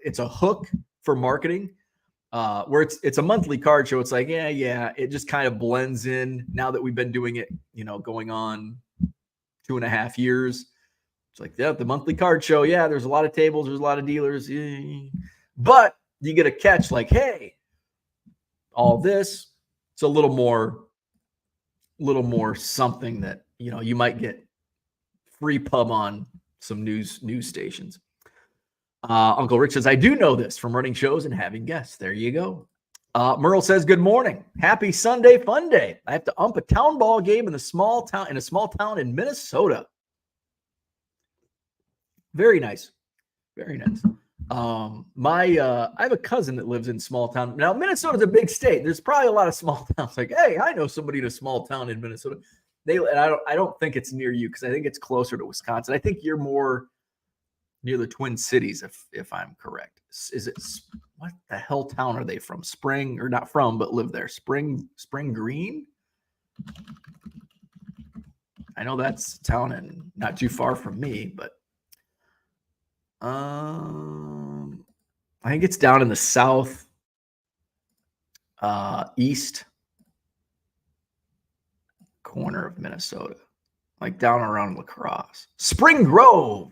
it's a hook for marketing, where it's a monthly card show. It's like, yeah, it just kind of blends in now that we've been doing it, going on 2.5 years. It's like, yeah, the monthly card show. Yeah, there's a lot of tables. There's a lot of dealers. But you get a catch like, hey, all this, it's a little more something that, you might get free pub on some news stations. Uncle Rich says, I do know this from running shows and having guests. There you go. Merle says, good morning. Happy Sunday fun day. I have to ump a town ball game in a small town in Minnesota. Very nice. Very nice. I have a cousin that lives in small town. Now, Minnesota's a big state. There's probably a lot of small towns. Like, hey, I know somebody in a small town in Minnesota. I don't think it's near you because I think it's closer to Wisconsin. I think you're more near the Twin Cities, if I'm correct. Is it, what the hell town are they from? Spring, or not from, but live there. Spring Green? I know that's a town and not too far from me, but I think it's down in the south east corner of Minnesota, like down around La Crosse. Spring Grove,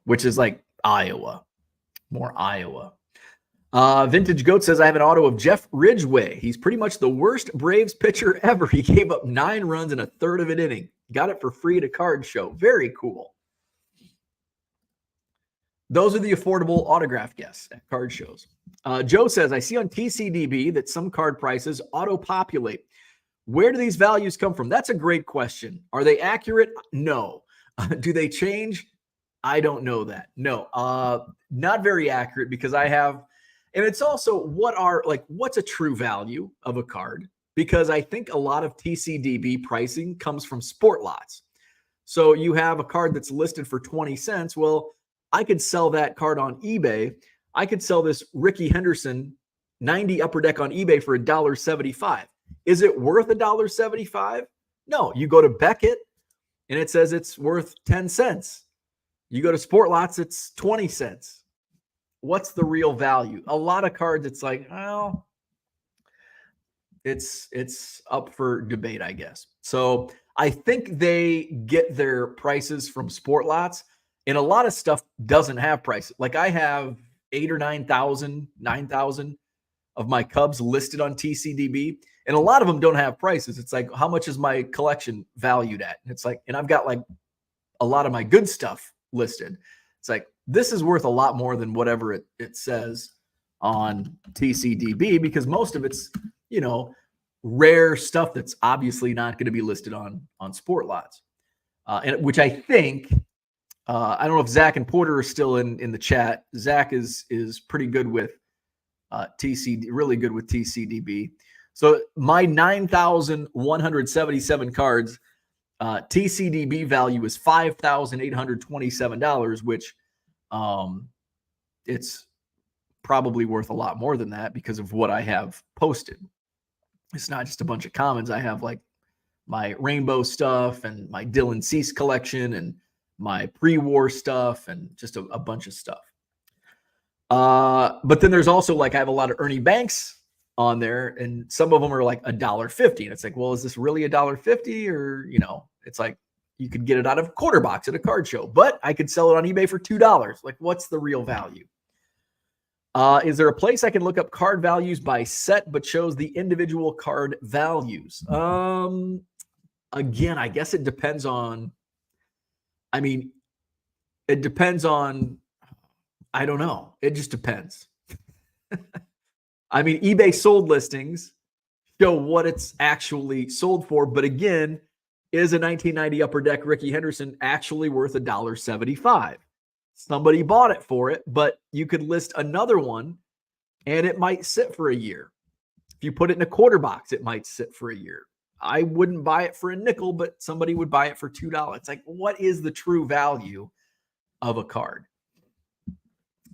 which is like Iowa, more Iowa. Vintage Goat says, I have an auto of Jeff Ridgway. He's pretty much the worst Braves pitcher ever. He gave up 9 runs in a third of an inning. Got it for free at a card show. Very cool. Those are the affordable autograph guests at card shows. Joe says, I see on TCDB that some card prices auto-populate. Where do these values come from? That's a great question. Are they accurate? No. Do they change? I don't know that. No, not very accurate because I have, and it's also what's a true value of a card? Because I think a lot of TCDB pricing comes from sport lots. So you have a card that's listed for 20 cents. Well, I could sell that card on eBay. I could sell this Ricky Henderson 90 Upper Deck on eBay for $1.75. Is it worth $1.75? No. You go to Beckett and it says it's worth 10 cents. You go to Sport Lots, it's 20 cents. What's the real value? A lot of cards, it's like, well, it's up for debate, I guess. So I think they get their prices from Sport Lots, and a lot of stuff doesn't have prices. Like I have 8,000 or 9,000 of my Cubs listed on TCDB, and a lot of them don't have prices. It's like, how much is my collection valued at? And it's like, and I've got like a lot of my good stuff listed. It's like, this is worth a lot more than whatever it says on TCDB, because most of it's, rare stuff that's obviously not going to be listed on Sport Lots. And which I think, I don't know if Zach and Porter are still in the chat. Zach is pretty good with really good with TCDB. So my 9,177 cards, TCDB value is $5,827, which it's probably worth a lot more than that because of what I have posted. It's not just a bunch of commons. I have like my rainbow stuff and my Dylan Cease collection and my pre-war stuff and just a bunch of stuff. But then there's also like, I have a lot of Ernie Banks on there, and some of them are like $1.50. And it's like, well, is this really $1.50? Or, it's like you could get it out of a quarter box at a card show, but I could sell it on eBay for $2. Like, what's the real value? Is there a place I can look up card values by set, but shows the individual card values? Again, I guess it depends on, it depends on, I don't know. It just depends. eBay sold listings show what it's actually sold for. But again, is a 1990 Upper Deck Ricky Henderson actually worth $1.75? Somebody bought it for it, but you could list another one and it might sit for a year. If you put it in a quarter box, it might sit for a year. I wouldn't buy it for a nickel, but somebody would buy it for $2. It's like, what is the true value of a card?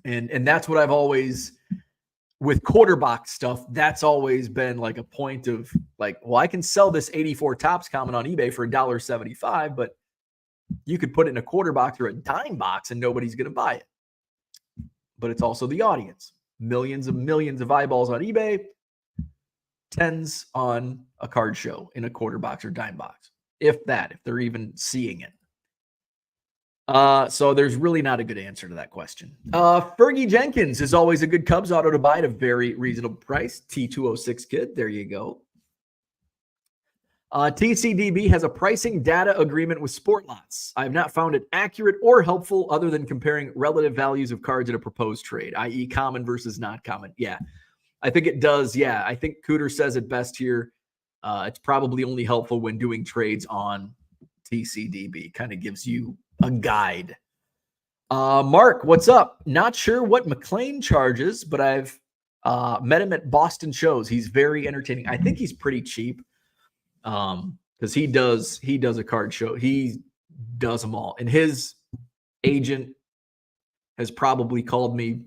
And that's what I've always, with quarter box stuff, that's always been like a point of like, well, I can sell this 84 Topps common on eBay for $1.75, but you could put it in a quarter box or a dime box and nobody's going to buy it. But it's also the audience. Millions of eyeballs on eBay, tens on a card show in a quarter box or dime box. If they're even seeing it. So there's really not a good answer to that question. Fergie Jenkins is always a good Cubs auto to buy at a very reasonable price. T206 kid. There you go. TCDB has a pricing data agreement with Sport Lots. I have not found it accurate or helpful other than comparing relative values of cards in a proposed trade, i.e. common versus not common. Yeah, I think it does. Yeah, I think Cooter says it best here. It's probably only helpful when doing trades on TCDB. Kind of gives you a guide. Mark, what's up? Not sure what McLean charges, but I've met him at Boston shows. He's very entertaining. I think he's pretty cheap. Because he does a card show. He does them all. And his agent has probably called me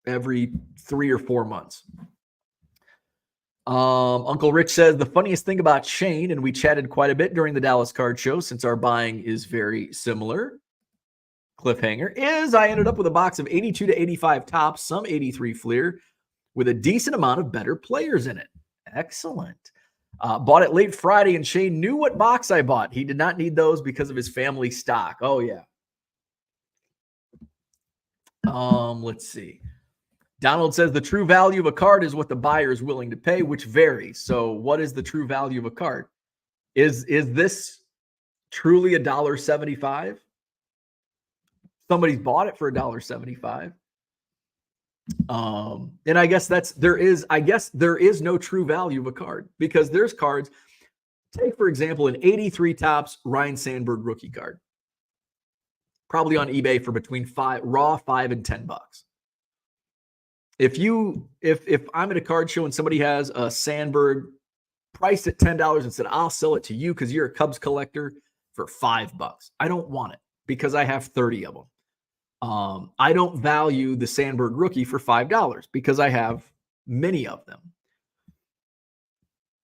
every 3 or 4 months. Uncle Rich says the funniest thing about Shane, and we chatted quite a bit during the Dallas card show since our buying is very similar. Cliffhanger is I ended up with a box of 82 to 85 Topps, some 83 Fleer with a decent amount of better players in it. Excellent. Bought it late Friday, and Shane knew what box I bought. He did not need those because of his family stock. Oh, yeah. Let's see. Donald says the true value of a card is what the buyer is willing to pay, which varies. So what is the true value of a card? Is this truly $1.75? Somebody's bought it for $1.75. And I guess there is no true value of a card, because there's cards. Take, for example, an 83 Topps Ryan Sandberg rookie card, probably on eBay for between $5 and $10. If I'm at a card show and somebody has a Sandberg priced at $10 and said, I'll sell it to you because you're a Cubs collector for $5, I don't want it because I have 30 of them. I don't value the Sandberg rookie for $5 because I have many of them.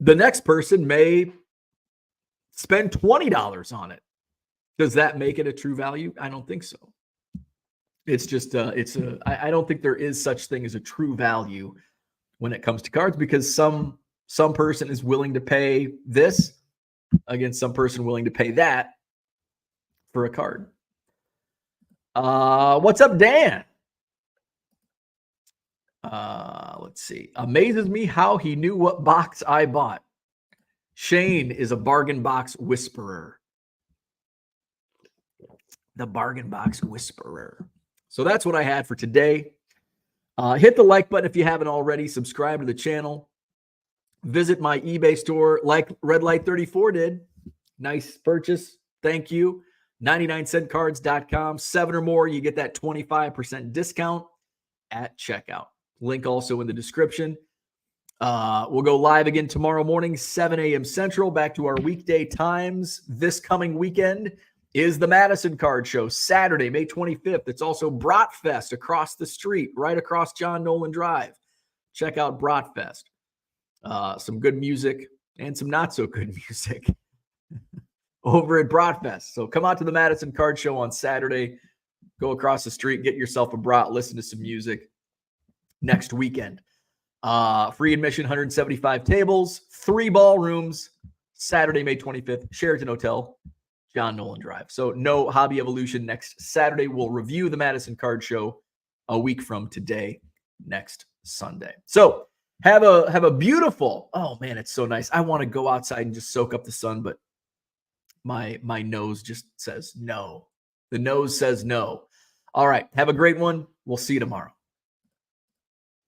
The next person may spend $20 on it. Does that make it a true value? I don't think so. It's just, I don't think there is such thing as a true value when it comes to cards, because some person is willing to pay this against some person willing to pay that for a card. What's up, Dan? Let's see. Amazes me how he knew what box I bought. Shane is a bargain box whisperer. The bargain box whisperer. So that's what I had for today. Hit the like button if you haven't already. Subscribe to the channel. Visit my eBay store like Red Light 34 did. Nice purchase. Thank you. 99centcards.com. 7 or more, you get that 25% discount at checkout. Link also in the description. We'll go live again tomorrow morning, 7 a.m. Central, back to our weekday times. This coming weekend is the Madison Card Show, Saturday, May 25th. It's also Bratfest across the street, right across John Nolan Drive. Check out Bratfest. Some good music and some not so good music over at Bratfest. So come out to the Madison Card Show on Saturday. Go across the street, get yourself a brat, listen to some music next weekend. Free admission, 175 tables, 3 ballrooms, Saturday, May 25th, Sheraton Hotel, John Nolan Drive. So no Hobby Evolution next Saturday. We'll review the Madison Card Show a week from today, next Sunday. So have a beautiful, oh man, it's so nice. I want to go outside and just soak up the sun, but my nose just says no. The nose says no. All right. Have a great one. We'll see you tomorrow.